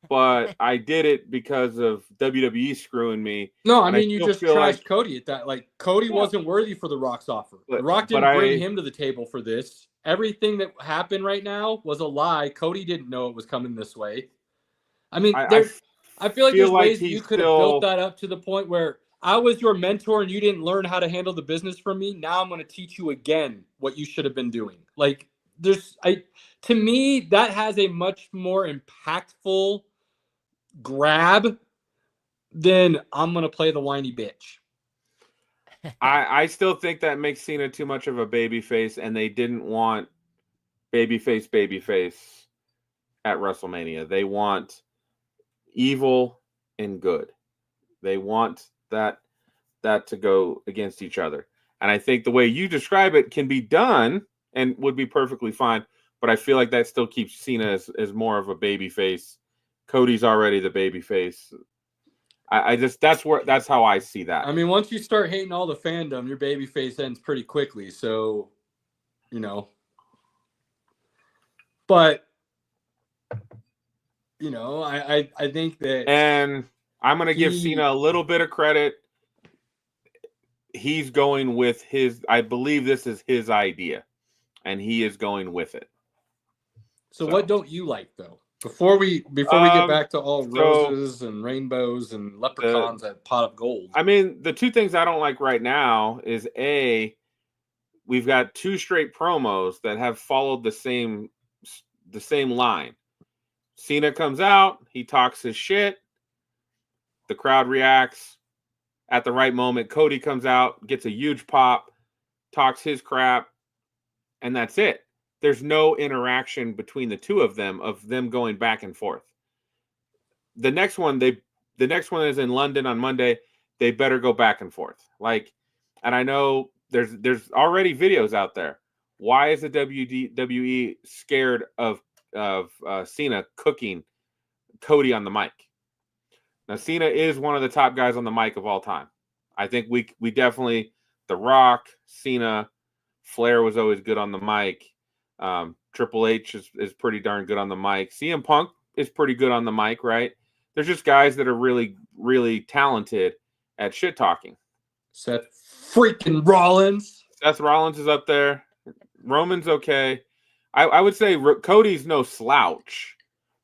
but I did it because of WWE screwing me. No, I mean, you just trashed Cody at that. Like, Cody wasn't worthy for The Rock's offer. The Rock didn't bring him to the table for this. Everything that happened right now was a lie. Cody didn't know it was coming this way. I mean, I feel like there's ways you could have built that up to the point where I was your mentor and you didn't learn how to handle the business from me. Now I'm going to teach you again what you should have been doing. Like, to me, that has a much more impactful grab than I'm going to play the whiny bitch. I still think that makes Cena too much of a babyface, and they didn't want babyface at WrestleMania. They want evil and good. They want that to go against each other. And I think the way you describe it can be done and would be perfectly fine. But I feel like that still keeps Cena as more of a babyface. Cody's already the babyface. That's how I see that. I mean, once you start hating all the fandom, your babyface ends pretty quickly. So, but I think that, and I'm going to give Cena a little bit of credit. He's going with I believe this is his idea, and he is going with it. So what don't you like, though? Before we get back to all roses and rainbows and leprechauns at Pot of Gold. I mean, the two things I don't like right now is we've got two straight promos that have followed the same line. Cena comes out, he talks his shit, the crowd reacts at the right moment. Cody comes out, gets a huge pop, talks his crap, and that's it. there's no interaction between the two of them going back and forth. The next one is in London on Monday. They better go back and forth. Like, and I know there's already videos out there. Why is the WWE scared of Cena cooking Cody on the mic? Now, Cena is one of the top guys on the mic of all time. I think we definitely, The Rock, Cena, Flair was always good on the mic. Triple H is pretty darn good on the mic. CM Punk is pretty good on the mic, right? There's just guys that are really, really talented at shit talking. Seth freaking Rollins. Seth Rollins is up there. Roman's okay. I would say Cody's no slouch,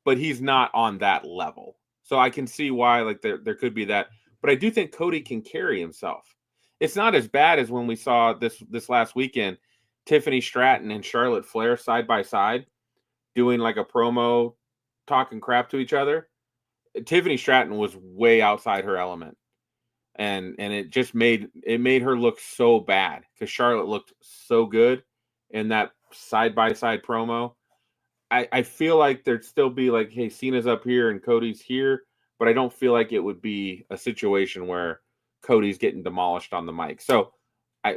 but he's not on that level. So I can see why like there could be that. But I do think Cody can carry himself. It's not as bad as when we saw this last weekend, Tiffany Stratton and Charlotte Flair side by side doing like a promo talking crap to each other. Tiffany Stratton was way outside her element. And it just made her look so bad because Charlotte looked so good in that side by side promo. I feel like there'd still be like, hey, Cena's up here and Cody's here, but I don't feel like it would be a situation where Cody's getting demolished on the mic. So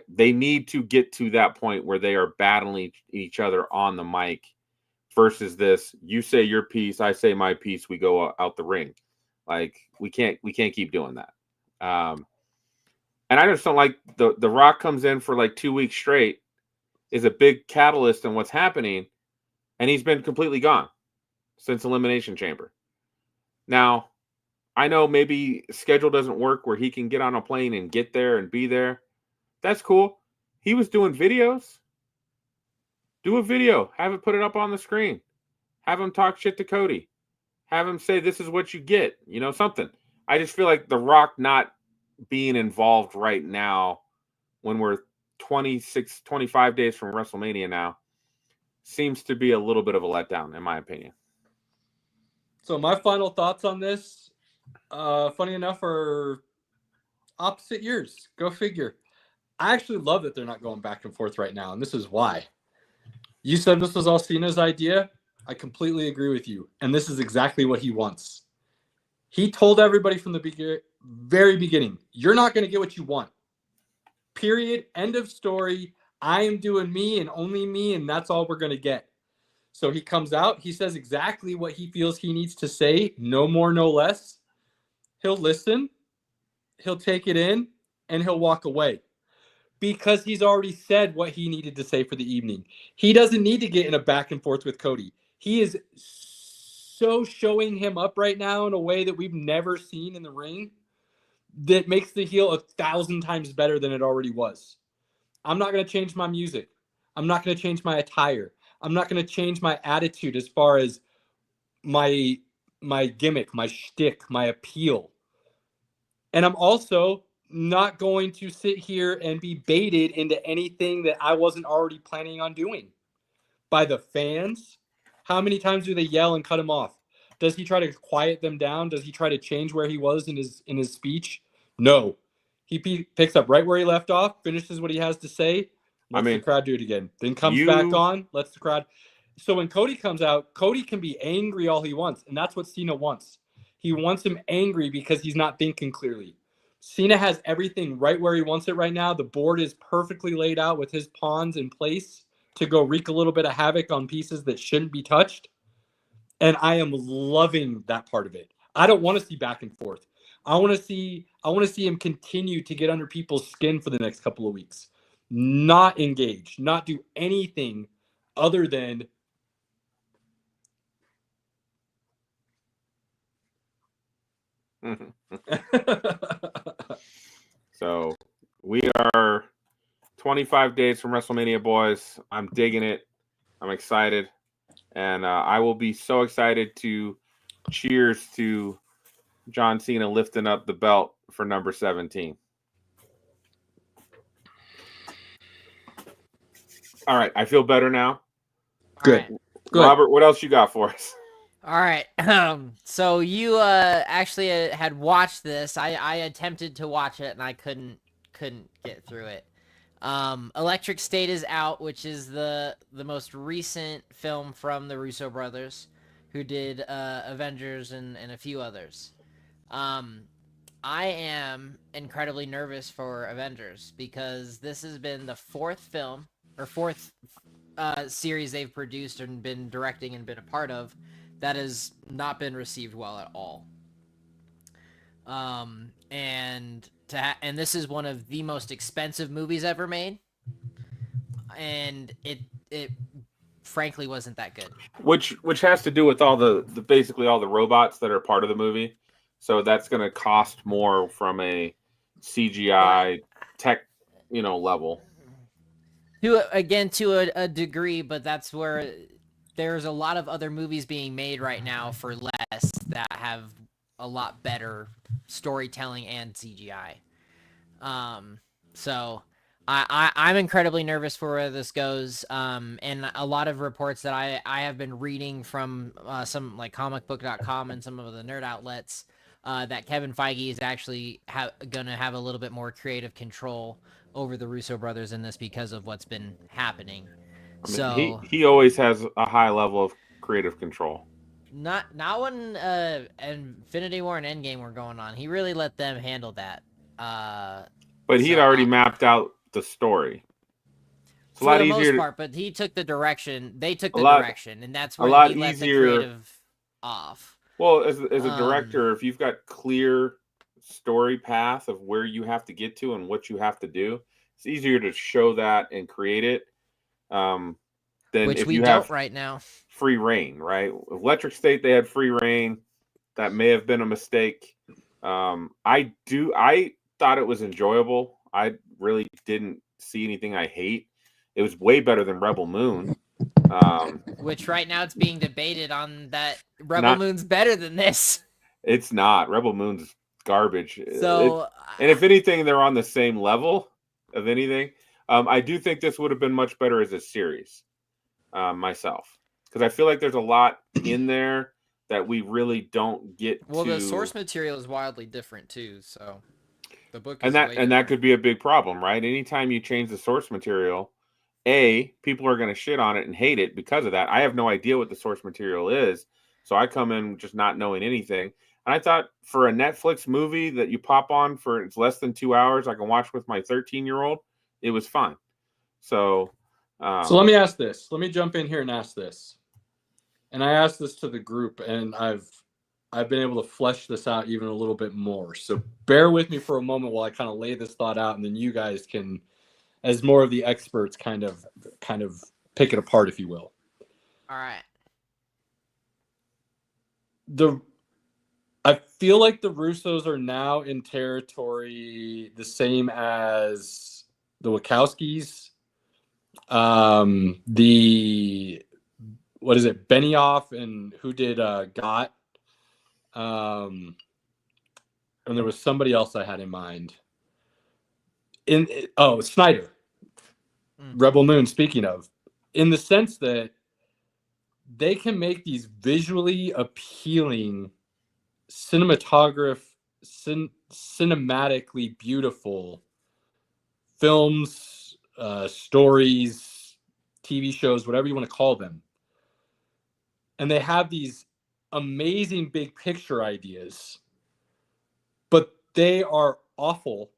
they need to get to that point where they are battling each other on the mic versus this, you say your piece, I say my piece, we go out the ring. Like we can't keep doing that. And I just don't like the Rock comes in for like 2 weeks straight, is a big catalyst in what's happening, and he's been completely gone since Elimination Chamber. Now, I know maybe schedule doesn't work where he can get on a plane and get there and be there. That's cool. He was doing videos. Do a video. Have it put it up on the screen. Have him talk shit to Cody. Have him say, this is what you get. You know, something. I just feel like The Rock not being involved right now when we're 25 days from WrestleMania now seems to be a little bit of a letdown, in my opinion. So my final thoughts on this, funny enough, are opposite yours. Go figure. I actually love that they're not going back and forth right now, and this is why. You said this was all Cena's idea. I completely agree with you, and this is exactly what he wants. He told everybody from the very beginning, you're not going to get what you want. Period. End of story. I am doing me and only me, and that's all we're going to get. So he comes out. He says exactly what he feels he needs to say. No more, no less. He'll listen. He'll take it in, and he'll walk away. Because he's already said what he needed to say for the evening. He doesn't need to get in a back and forth with Cody. He is so showing him up right now in a way that we've never seen in the ring that makes the heel 1,000 times better than it already was. I'm not going to change my music. I'm not going to change my attire. I'm not going to change my attitude as far as my gimmick, my shtick, my appeal. And I'm also not going to sit here and be baited into anything that I wasn't already planning on doing by the fans. How many times do they yell and cut him off? Does he try to quiet them down? Does he try to change where he was in his speech? No. He picks up right where he left off, finishes what he has to say, lets the crowd do it again. Then comes back on, lets the crowd. So when Cody comes out, Cody can be angry all he wants, and that's what Cena wants. He wants him angry because he's not thinking clearly. Cena has everything right where he wants it right now. The board is perfectly laid out with his pawns in place to go wreak a little bit of havoc on pieces that shouldn't be touched. And I am loving that part of it. I don't want to see back and forth. I want to see him continue to get under people's skin for the next couple of weeks. Not engage, not do anything other than So we are 25 days from WrestleMania, boys. I'm digging it. I'm excited. And I will be so excited to cheers to John Cena lifting up the belt for number 17. All right. I feel better now. Good. Good. Robert, what else you got for us? All right. So you actually had watched this. I attempted to watch it and I couldn't get through it. Electric State is out, which is the most recent film from the Russo brothers, who did Avengers and a few others. I am incredibly nervous for Avengers because this has been the fourth series they've produced and been directing and been a part of that has not been received well at all. And this is one of the most expensive movies ever made, and it frankly wasn't that good. Which has to do with all the basically all the robots that are part of the movie. So that's going to cost more from a CGI tech, level. To a degree, but that's where there's a lot of other movies being made right now for less that have a lot better storytelling and CGI. So I'm incredibly nervous for where this goes. And a lot of reports that I have been reading from some like comicbook.com and some of the nerd outlets, that Kevin Feige is actually going to have a little bit more creative control over the Russo brothers in this because of what's been happening. So he always has a high level of creative control. Not when Infinity War and Endgame were going on. He really let them handle that. But he'd already mapped out the story. It's for the most part, but he took the direction. They took the direction, and that's where he let the creative off. Well, as a director, if you've got clear story path of where you have to get to and what you have to do, it's easier to show that and create it. Than which if we you don't have right now. Free reign, right? Electric State, they had free reign. That may have been a mistake. I thought it was enjoyable. I really didn't see anything I hate. It was way better than Rebel Moon. Which right now it's being debated on that Rebel Moon's better than this. It's not. Rebel Moon's garbage. So, and if anything, they're on the same level of anything. I do think this would have been much better as a series, myself, because I feel like there's a lot in there that we really don't get. Well, the source material is wildly different too, so the book is that could be a big problem, right? Anytime you change the source material, people are going to shit on it and hate it because of that. I have no idea what the source material is, so I come in just not knowing anything. And I thought for a Netflix movie that you pop on for it's less than 2 hours, I can watch with my 13-year-old. It was fine. So let me ask this. Let me jump in here and ask this. And I asked this to the group, and I've been able to flesh this out even a little bit more. So bear with me for a moment while I kind of lay this thought out, and then you guys can, as more of the experts, kind of pick it apart, if you will. All right. I feel like the Russos are now in territory the same as the Wachowskis. Benioff and who did Got? And there was somebody else I had in mind. Snyder. Rebel Moon, speaking of. In the sense that they can make these visually appealing, cinematically beautiful films, stories, TV shows, whatever you want to call them. And they have these amazing big picture ideas, but they are awful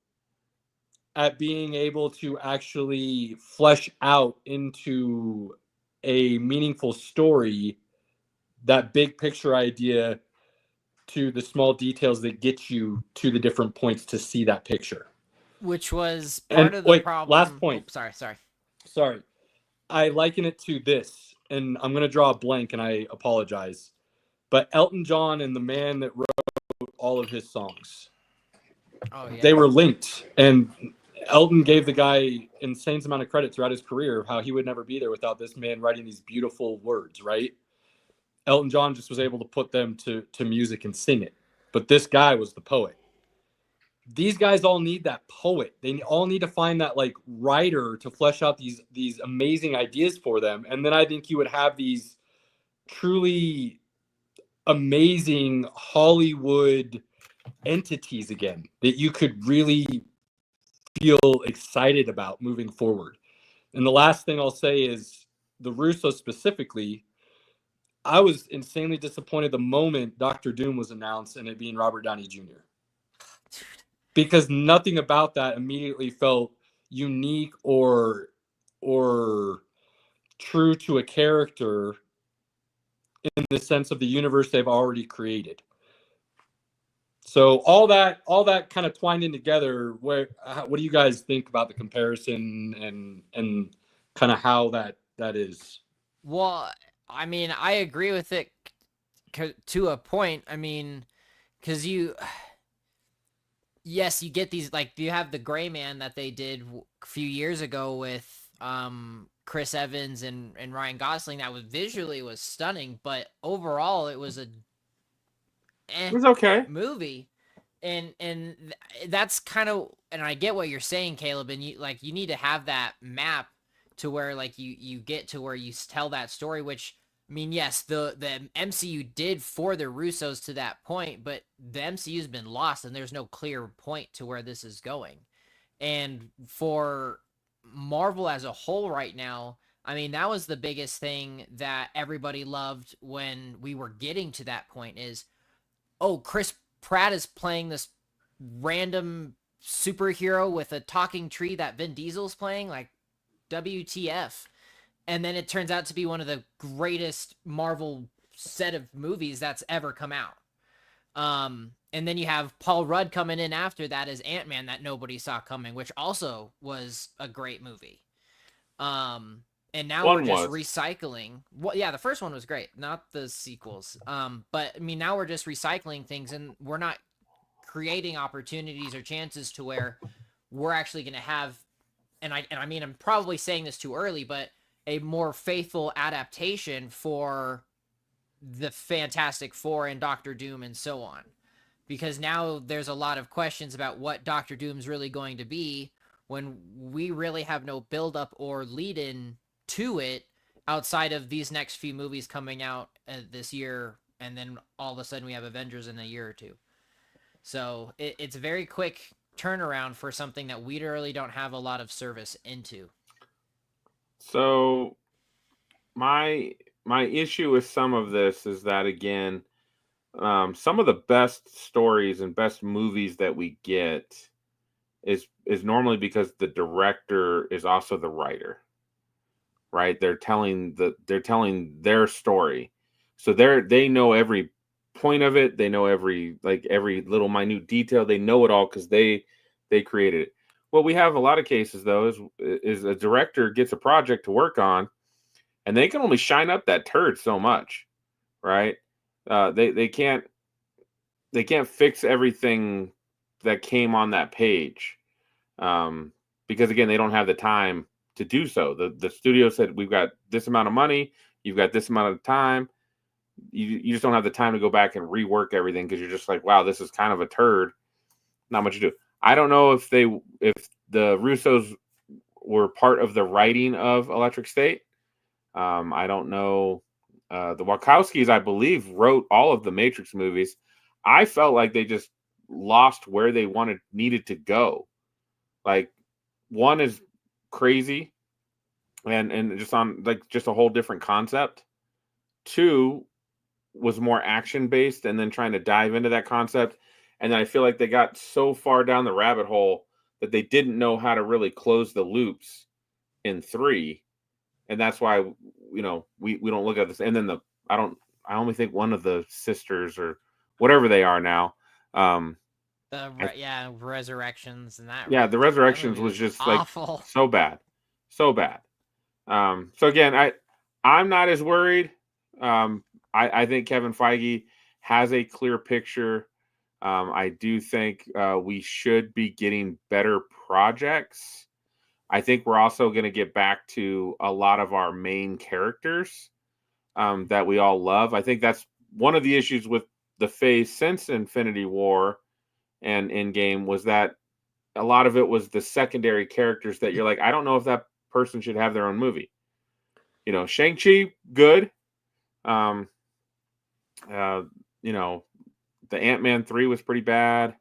at being able to actually flesh out into a meaningful story that big picture idea to the small details that get you to the different points to see that picture. Which was part of the problem. Last point. Oh, sorry. I liken it to this, and I'm going to draw a blank, and I apologize. But Elton John and the man that wrote all of his songs, they were linked. And Elton gave the guy insane amount of credit throughout his career, how he would never be there without this man writing these beautiful words, right? Elton John just was able to put them to music and sing it. But this guy was the poet. These guys all need that poet. They all need to find that like writer to flesh out these amazing ideas for them. And then I think you would have these truly amazing Hollywood entities again that you could really feel excited about moving forward. And the last thing I'll say is the Russo specifically, I was insanely disappointed the moment Dr. Doom was announced and it being Robert Downey Jr. Because nothing about that immediately felt unique or true to a character in the sense of the universe they've already created. So all that kind of twined in together. What do you guys think about the comparison and kind of how that is? Well, I mean, I agree with it to a point. I mean, because yes, you get these, like, you have the Gray Man that they did a few years ago with Chris Evans and Ryan Gosling. That was visually was stunning, but overall it was a It was okay. movie. And that's kind of, and I get what you're saying, Caleb, and you need to have that map to where like you get to where you tell that story, which, I mean, yes, the MCU did for the Russos to that point, but the MCU's been lost and there's no clear point to where this is going. And for Marvel as a whole right now, I mean, that was the biggest thing that everybody loved when we were getting to that point is, oh, Chris Pratt is playing this random superhero with a talking tree that Vin Diesel's playing, like, WTF. And then it turns out to be one of the greatest Marvel set of movies that's ever come out. And then you have Paul Rudd coming in after that as Ant-Man that nobody saw coming, which also was a great movie. And now we're just recycling. Well, yeah, the first one was great, not the sequels. But I mean, now we're just recycling things, and we're not creating opportunities or chances to where we're actually going to have, and I mean, I'm probably saying this too early, but a more faithful adaptation for the Fantastic Four and Doctor Doom and so on. Because now there's a lot of questions about what Doctor Doom's really going to be when we really have no build-up or lead-in to it outside of these next few movies coming out this year, and then all of a sudden we have Avengers in a year or two. So it's a very quick turnaround for something that we really don't have a lot of service into. So my issue with some of this is that, again, some of the best stories and best movies that we get is normally because the director is also the writer, right? They're telling their story, so they know every point of it. They know every little minute detail. They know it all because they created it. What we have a lot of cases though is a director gets a project to work on, and they can only shine up that turd so much, right? They can't fix everything that came on that page, because again, they don't have the time to do so. The studio said, we've got this amount of money, you've got this amount of time. You just don't have the time to go back and rework everything because you're just like, wow, this is kind of a turd. Not much to do. I don't know if the Russos were part of the writing of Electric State. I don't know. The Wachowskis, I believe, wrote all of the Matrix movies. I felt like they just lost where they needed to go. Like, one is crazy and just on just a whole different concept. Two was more action based and then trying to dive into that concept. And then I feel like they got so far down the rabbit hole that they didn't know how to really close the loops in 3. And that's why, we don't look at this. And then I only think one of the sisters or whatever they are now. Resurrections and that. Yeah, the Resurrections was just awful. Like so bad. So bad. So again, I'm not as worried. I think Kevin Feige has a clear picture. I do think we should be getting better projects. I think we're also going to get back to a lot of our main characters that we all love. I think that's one of the issues with the phase since Infinity War and Endgame was that a lot of it was the secondary characters that you're like, I don't know if that person should have their own movie. Shang-Chi, good. The Ant-Man 3 was pretty bad.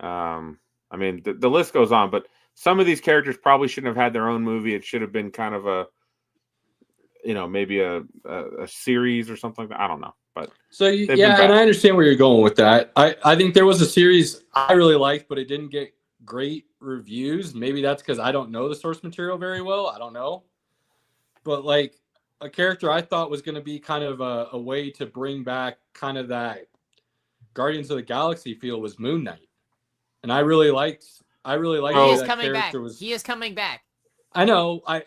I mean, the list goes on, but some of these characters probably shouldn't have had their own movie. It should have been kind of a, maybe a series or something like that. I don't know. But So yeah, and I understand where you're going with that. I think there was a series I really liked, but it didn't get great reviews. Maybe that's because I don't know the source material very well. I don't know. But like a character I thought was going to be kind of a way to bring back kind of that Guardians of the Galaxy feel was Moon Knight, and I really liked. He is coming back. He is coming back. I know. I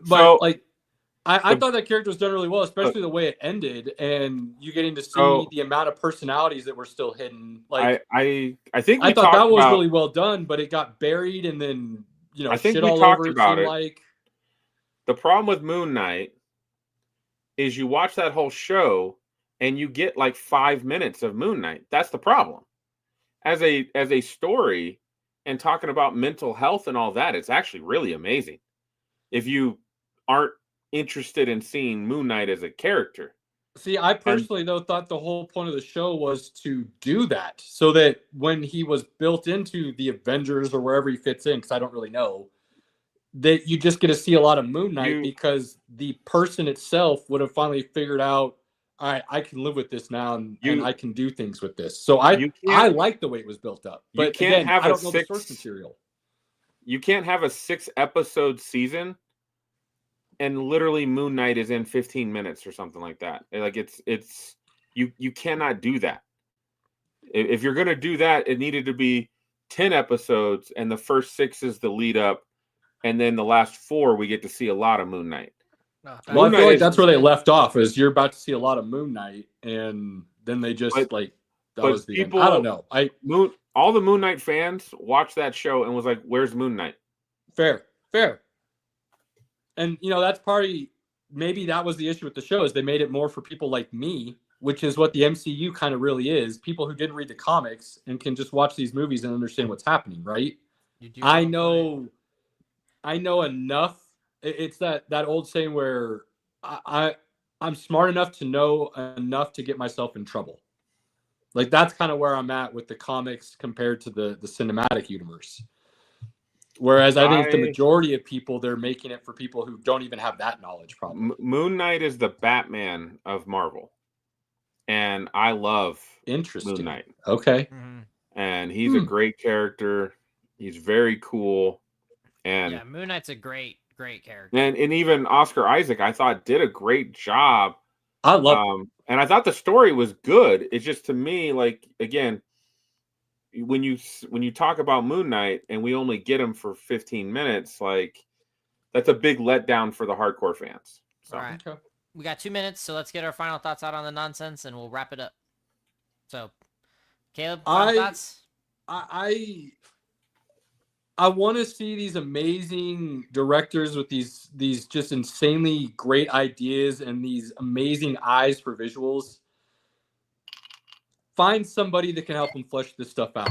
thought that character was done really well, especially the way it ended, and you getting to see the amount of personalities that were still hidden. Like I think I thought that was really well done, but it got buried, and then I think shit we all talked over about it. Like the problem with Moon Knight is you watch that whole show and you get like 5 minutes of Moon Knight. That's the problem. As a story and talking about mental health and all that, it's actually really amazing. If you aren't interested in seeing Moon Knight as a character. See, I personally though thought the whole point of the show was to do that, so that when he was built into the Avengers or wherever he fits in, because I don't really know, that you just get to see a lot of Moon Knight because the person itself would have finally figured out, all right, I can live with this now, and I can do things with this. So I like the way it was built up. But again, I don't know the source material. You can't have a 6-episode season and literally Moon Knight is in 15 minutes or something like that. Like it's you cannot do that. If you're going to do that, it needed to be 10 episodes and the first 6 is the lead up. And then the last 4, we get to see a lot of Moon Knight. Well, I feel like that's where they left off, is you're about to see a lot of Moon Knight, and then they just that was the end. I don't know. All the Moon Knight fans watched that show and was like, "Where's Moon Knight?" Fair. And that's maybe that was the issue with the show, is they made it more for people like me, which is what the MCU kind of really is. People who didn't read the comics and can just watch these movies and understand what's happening, right? I know enough. It's that old saying where I'm smart enough to know enough to get myself in trouble. Like that's kind of where I'm at with the comics compared to the cinematic universe. Whereas I think the majority of people, they're making it for people who don't even have that knowledge probably. Moon Knight is the Batman of Marvel. And I love Moon Knight. Okay. And he's a great character. He's very cool. And yeah, Moon Knight's a great character. And even Oscar Isaac, I thought, did a great job. I love and I thought the story was good. It's just, to me, like, again, when you talk about Moon Knight and we only get him for 15 minutes, like that's a big letdown for the hardcore fans. So. All right. Okay. We got 2 minutes, so let's get our final thoughts out on the nonsense and we'll wrap it up. So, Caleb, final thoughts? I want to see these amazing directors with these just insanely great ideas and these amazing eyes for visuals. Find somebody that can help them flesh this stuff out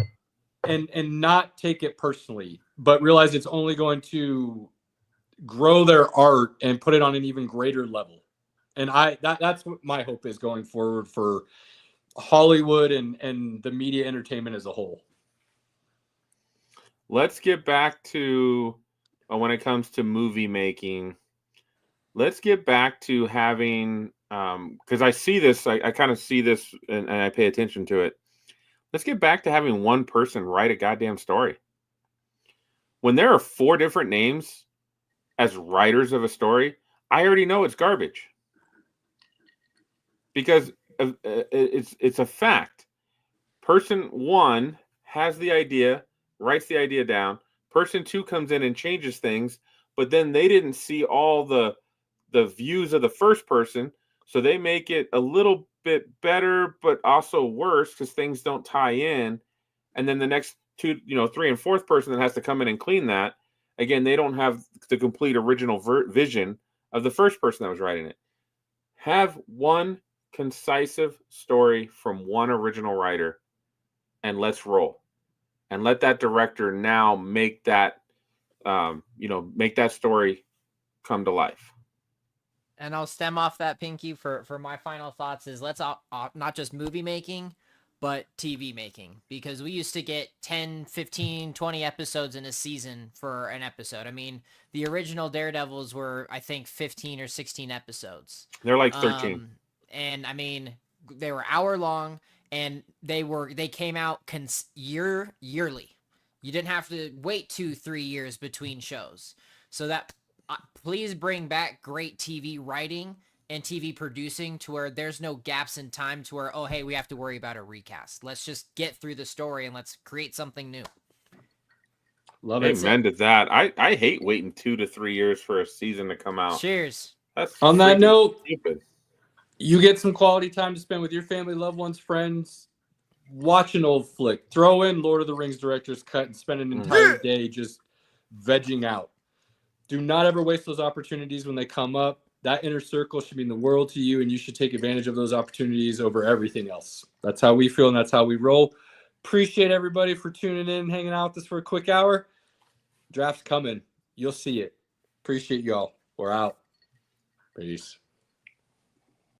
and not take it personally, but realize it's only going to grow their art and put it on an even greater level. And that's what my hope is going forward for Hollywood and the media entertainment as a whole. Let's get back to when it comes to movie making. Let's get back to having, because I see this, I kind of see this and I pay attention to it. Let's get back to having one person write a goddamn story. When there are 4 different names as writers of a story, I already know it's garbage. Because it's a fact. Person 1 has the idea, writes the idea down. Person 2 comes in and changes things, but then they didn't see all the views of the first person, so they make it a little bit better, but also worse because things don't tie in. And then the next 2, 3 and 4th person that has to come in and clean that, again, they don't have the complete original vision of the first person that was writing it. Have one concisive story from one original writer, and let's roll. And let that director now make that, make that story come to life. And I'll stem off that, Pinky, for my final thoughts is let's not just movie making, but TV making, because we used to get 10, 15, 20 episodes in a season for an episode. I mean, the original Daredevils were, I think, 15 or 16 episodes. They're like 13. And I mean, they were hour long, and they came out yearly. You didn't have to wait 2-3 years between shows. So that please bring back great TV writing and TV producing to where there's no gaps in time to where, oh, hey, we have to worry about a recast. Let's just get through the story and let's create something new. Love it. Amen to that. I hate waiting 2 to 3 years for a season to come out. Cheers. That's on that note, stupid. You get some quality time to spend with your family, loved ones, friends. Watch an old flick. Throw in Lord of the Rings director's cut and spend an entire day just vegging out. Do not ever waste those opportunities when they come up. That inner circle should mean the world to you, and you should take advantage of those opportunities over everything else. That's how we feel, and that's how we roll. Appreciate everybody for tuning in, hanging out with us for a quick hour. Draft's coming. You'll see it. Appreciate y'all. We're out. Peace.